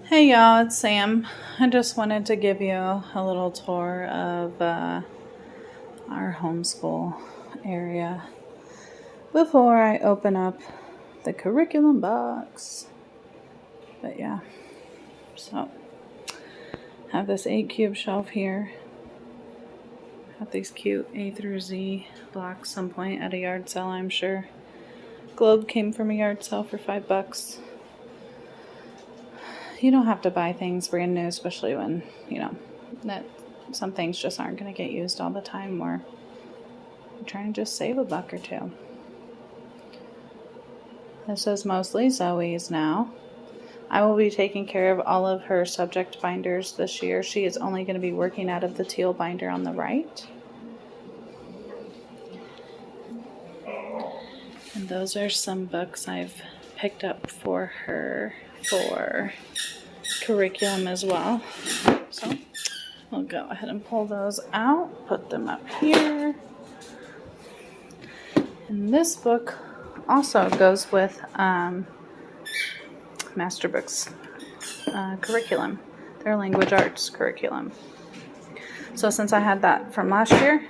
Hey y'all, it's Sam. I just wanted to give you a little tour of our homeschool area before I open up the curriculum box. But yeah, so I have this 8-cube shelf here. Got these cute A through Z blocks some point at a yard sale, I'm sure. Globe came from a yard sale for $5. You don't have to buy things brand new, especially when, that some things just aren't going to get used all the time, or you're trying to just save a buck or two. This is mostly Zoe's now. I will be taking care of all of her subject binders this year. She is only going to be working out of the teal binder on the right. And those are some books I've picked up for her for curriculum as well. So we'll go ahead and pull those out, put them up here. And this book also goes with Master Books curriculum, their language arts curriculum. So since I had that from last year,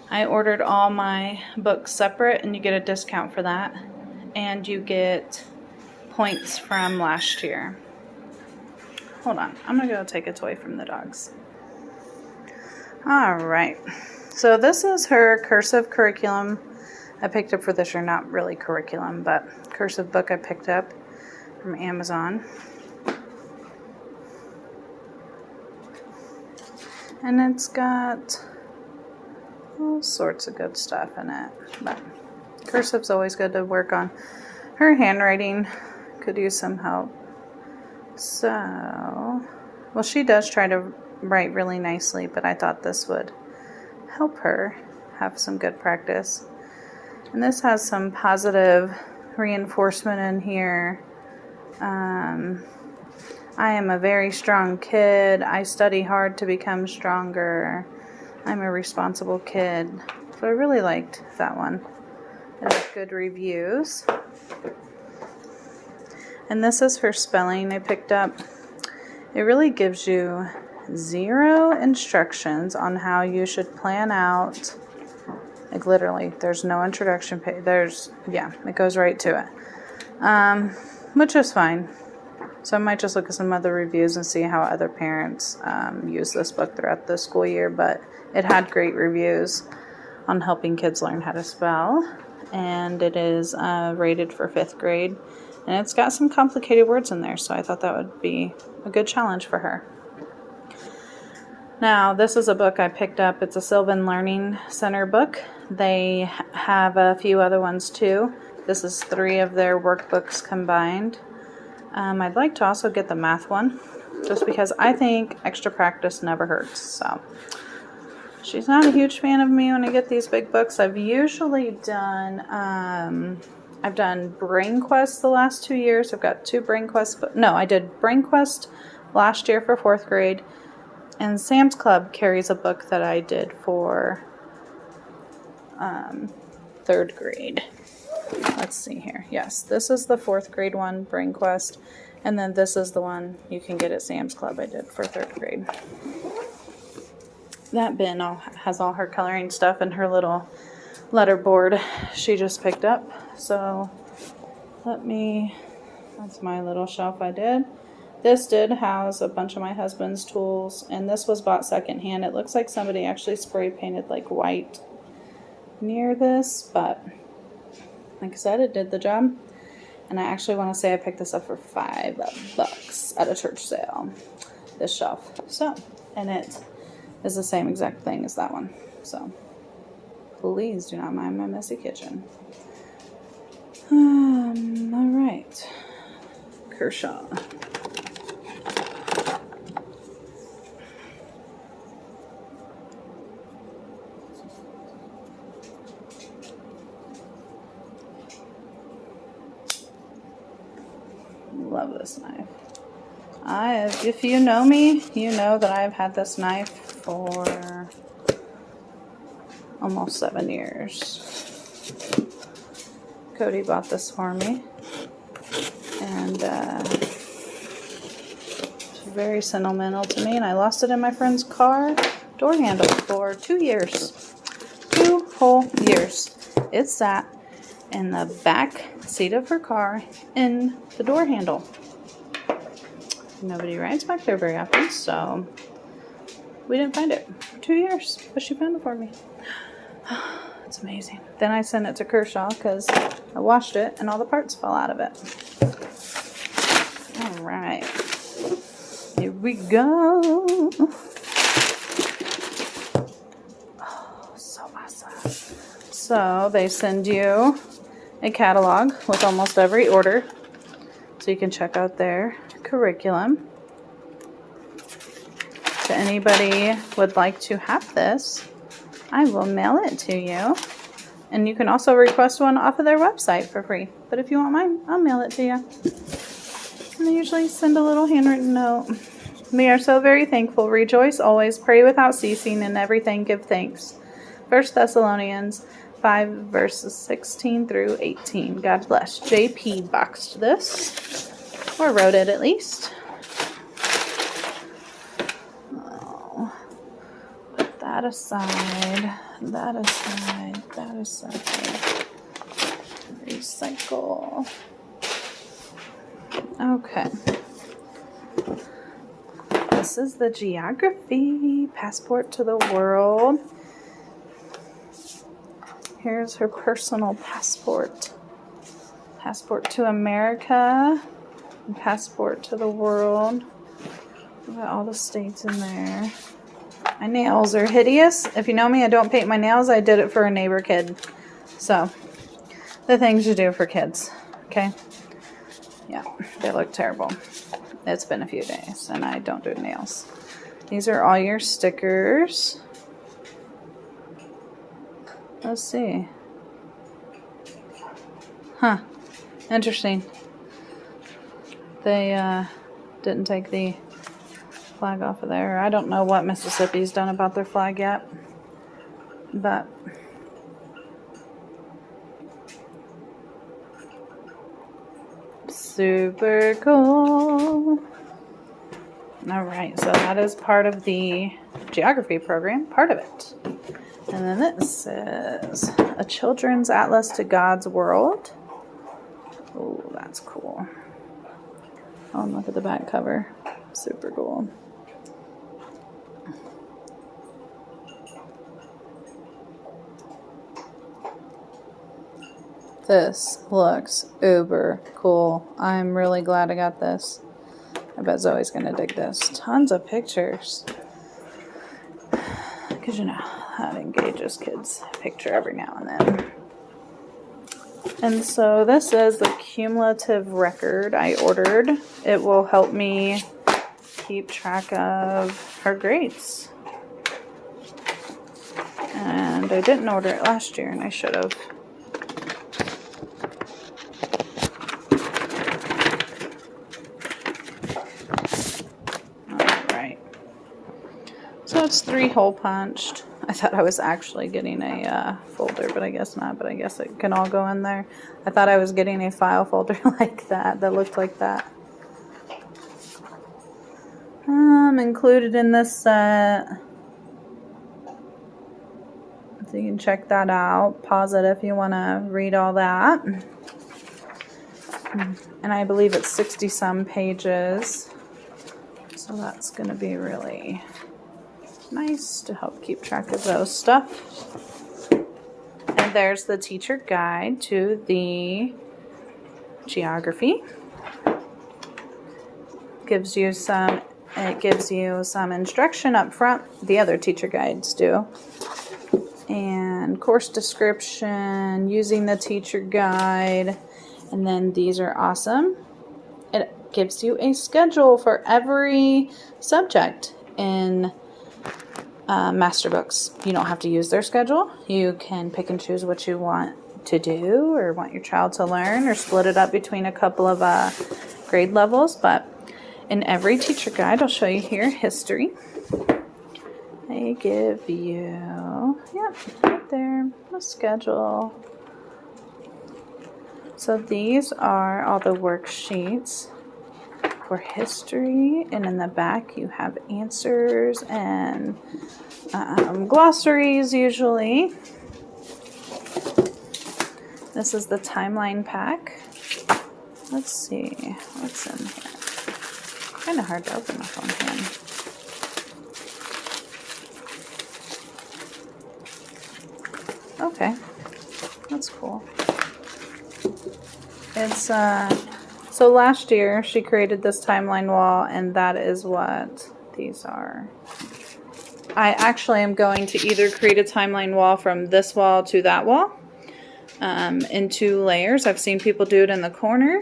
I ordered all my books separate, and you get a discount for that, and you get points from last year. Hold on, I'm gonna go take a toy from the dogs. All right, so this is her cursive curriculum I picked up for this year. Not really curriculum, but cursive book I picked up from Amazon. And it's got all sorts of good stuff in it, but cursive's always good to work on. Her handwriting could use some help. So, well, she does try to write really nicely, but I thought this would help her have some good practice. And this has some positive reinforcement in here. I am a very strong kid. I study hard to become stronger. I'm a responsible kid. So I really liked that one. It has good reviews. And this is her spelling I picked up. It really gives you 0 instructions on how you should plan out. Like literally, there's no introduction page. It goes right to it. Which is fine. So I might just look at some other reviews and see how other parents use this book throughout the school year. But it had great reviews on helping kids learn how to spell. And it is rated for 5th grade. And it's got some complicated words in there, so I thought that would be a good challenge for her. Now, this is a book I picked up. It's a Sylvan Learning Center book. They have a few other ones too. This is 3 of their workbooks combined. I'd like to also get the math one, just because I think extra practice never hurts. So she's not a huge fan of me when I get these big books. I've usually done Brain Quest the last 2 years. I've got 2 Brain Quests. I did Brain Quest last year for 4th grade. And Sam's Club carries a book that I did for 3rd grade. Let's see here. Yes, this is the 4th grade one, Brain Quest. And then this is the one you can get at Sam's Club I did for 3rd grade. That bin has all her coloring stuff and her little letterboard she just picked up. So that's my little shelf I did. This did house a bunch of my husband's tools, and this was bought secondhand. It looks like somebody actually spray painted like white near this, but like I said, it did the job. And I actually want to say I picked this up for $5 at a church sale, this shelf. So, and it is the same exact thing as that one. So please do not mind my messy kitchen. All right. Kershaw. Love this knife. If you know me, you know that I've had this knife for almost 7 years. Cody bought this for me, and very sentimental to me, and I lost it in my friend's car door handle for 2 years. 2 whole years. It sat in the back seat of her car in the door handle. Nobody rides back there very often, so we didn't find it for 2 years, but she found it for me. It's amazing. Then I sent it to Kershaw because I washed it and all the parts fell out of it. All right. Here we go. Oh, so awesome. So they send you a catalog with almost every order, so you can check out their curriculum. If anybody would like to have this, I will mail it to you. And you can also request one off of their website for free. But if you want mine, I'll mail it to you. And they usually send a little handwritten note. We are so very thankful. Rejoice always. Pray without ceasing. In everything give thanks. 1 Thessalonians 5 verses 16 through 18. God bless. JP boxed this. Or wrote it at least. Oh. Put that aside. That aside. That aside. Recycle. Okay. This is the geography passport to the world. Here's her personal passport. Passport to America. And passport to the world. We've got all the states in there. My nails are hideous. If you know me, I don't paint my nails. I did it for a neighbor kid. So, the things you do for kids. Okay? Yeah, they look terrible. It's been a few days, and I don't do nails. These are all your stickers. Let's see. Huh. Interesting. They didn't take the flag off of there. I don't know what Mississippi's done about their flag yet. But super cool. All right, so that is part of the geography program, part of it. And then this is a children's atlas to God's world. Oh, that's cool. Oh, and look at the back cover. Super cool. This looks uber cool. I'm really glad I got this. I bet Zoe's gonna dig this. Tons of pictures. Because you know, that engages kids' picture every now and then. And so this is the cumulative record I ordered. It will help me keep track of her grades. And I didn't order it last year, and I should have. So it's 3 hole punched. I thought I was actually getting a folder, but I guess not. But I guess it can all go in there. I thought I was getting a file folder like that looked like that. Included in this set. So you can check that out. Pause it if you want to read all that. And I believe it's 60 some pages. So that's going to be really nice to help keep track of those stuff. And there's the teacher guide to the geography. It gives you some instruction up front. The other teacher guides do. And course description, using the teacher guide. And then these are awesome. It gives you a schedule for every subject in master books. You don't have to use their schedule. You can pick and choose what you want to do or want your child to learn, or split it up between a couple of grade levels. But in every teacher guide, I'll show you here, history. They give you, right there, a schedule. So these are all the worksheets for history, and in the back you have answers and glossaries usually. This is the timeline pack. Let's see what's in here. Kind of hard to open with one hand. Okay, that's cool. It's so last year she created this timeline wall, and that is what these are. I actually am going to either create a timeline wall from this wall to that wall in 2 layers. I've seen people do it in the corner,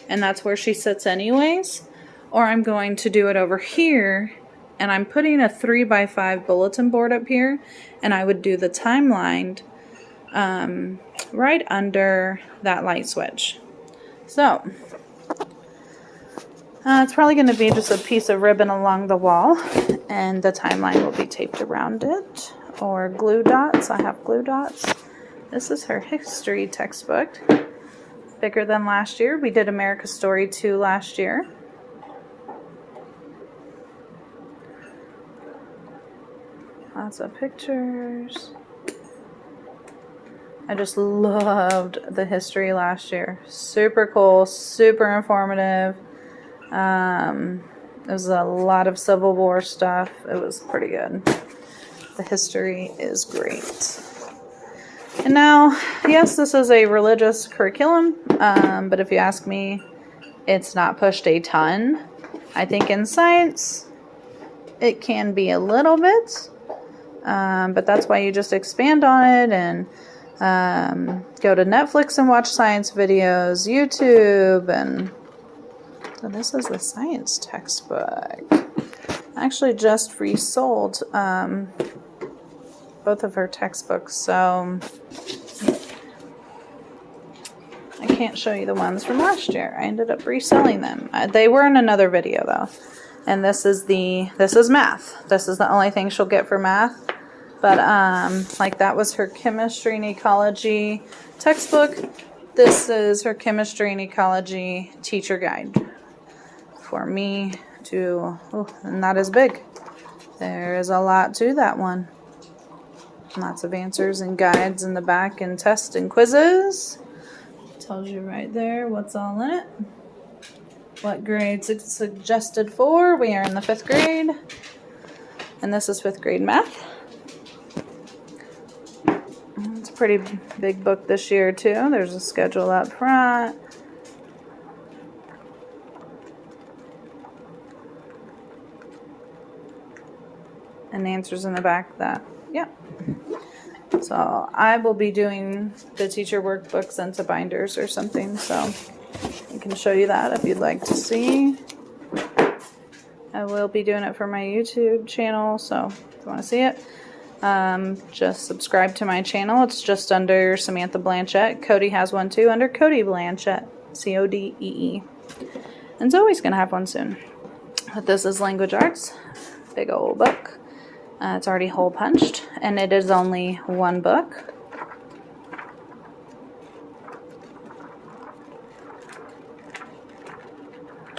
and that's where she sits anyways. Or I'm going to do it over here, and I'm putting a 3x5 bulletin board up here, and I would do the timeline right under that light switch. So it's probably going to be just a piece of ribbon along the wall, and the timeline will be taped around it, or glue dots. I have glue dots. This is her history textbook. Bigger than last year. We did America's Story 2 last year. Lots of pictures. I just loved the history last year. Super cool, super informative. There was a lot of Civil War stuff. It was pretty good. The history is great. And now, yes, this is a religious curriculum, but if you ask me, it's not pushed a ton. I think in science, it can be a little bit, but that's why you just expand on it and go to Netflix and watch science videos, YouTube, and so this is the science textbook. I actually just resold both of her textbooks, so I can't show you the ones from last year. I ended up reselling them. They were in another video though. And this is math. This is the only thing she'll get for math. But like that was her chemistry and ecology textbook. This is her chemistry and ecology teacher guide for me to, not as big. There is a lot to that one. Lots of answers and guides in the back and tests and quizzes. Tells you right there what's all in it. What grades it's suggested for. We are in the 5th grade. And this is 5th grade math. It's a pretty big book this year too. There's a schedule up front. And answers in the back that, yeah. So I will be doing the teacher workbooks into binders or something, so I can show you that if you'd like to see. I will be doing it for my YouTube channel, so if you want to see it, just subscribe to my channel. It's just under Samantha Blanchette. Cody has one too under Cody Blanchette, Codee. And Zoe's going to have one soon. But this is Language Arts, big old book. It's already hole punched, and it is only one book.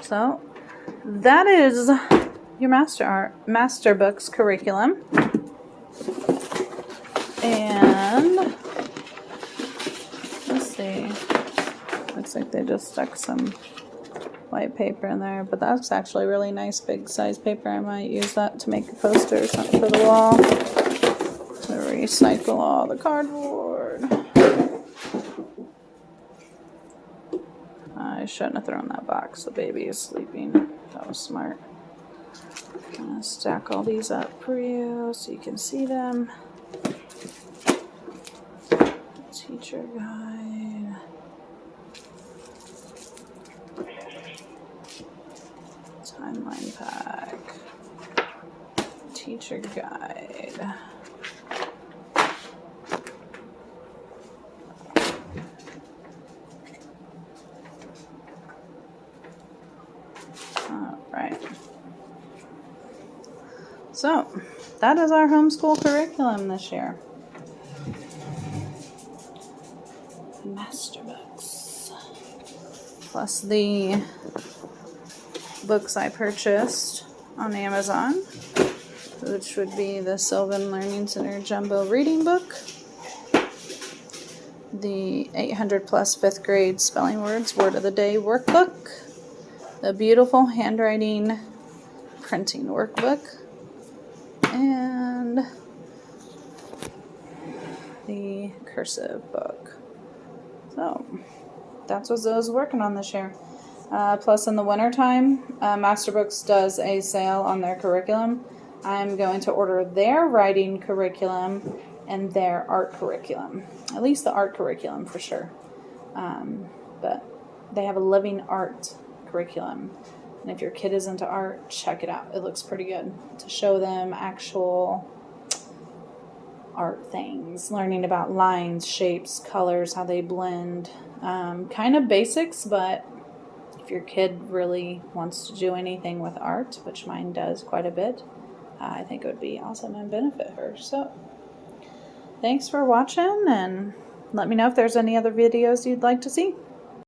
So that is your master books curriculum. And let's see. Looks like they just stuck some white paper in there, but that's actually really nice big size paper. I might use that to make a poster or something for the wall. To recycle all the cardboard. I shouldn't have thrown that box. The baby is sleeping. That was smart. I'm gonna stack all these up for you so you can see them. Teacher guide. Timeline pack. Teacher guide. Alright. So, that is our homeschool curriculum this year. Master books. Plus the books I purchased on Amazon, which would be the Sylvan Learning Center Jumbo Reading Book, the 800 plus 5th grade spelling words word of the day workbook, the beautiful handwriting printing workbook, and the cursive book. So that's what Zoe's working on this year. Plus in the wintertime, Masterbooks does a sale on their curriculum. I'm going to order their writing curriculum and their art curriculum. At least the art curriculum for sure. But they have a living art curriculum. And if your kid is into art, check it out. It looks pretty good to show them actual art things, learning about lines, shapes, colors, how they blend. Kind of basics, but if your kid really wants to do anything with art, which mine does quite a bit, I think it would be awesome and benefit her. So thanks for watching, and let me know if there's any other videos you'd like to see.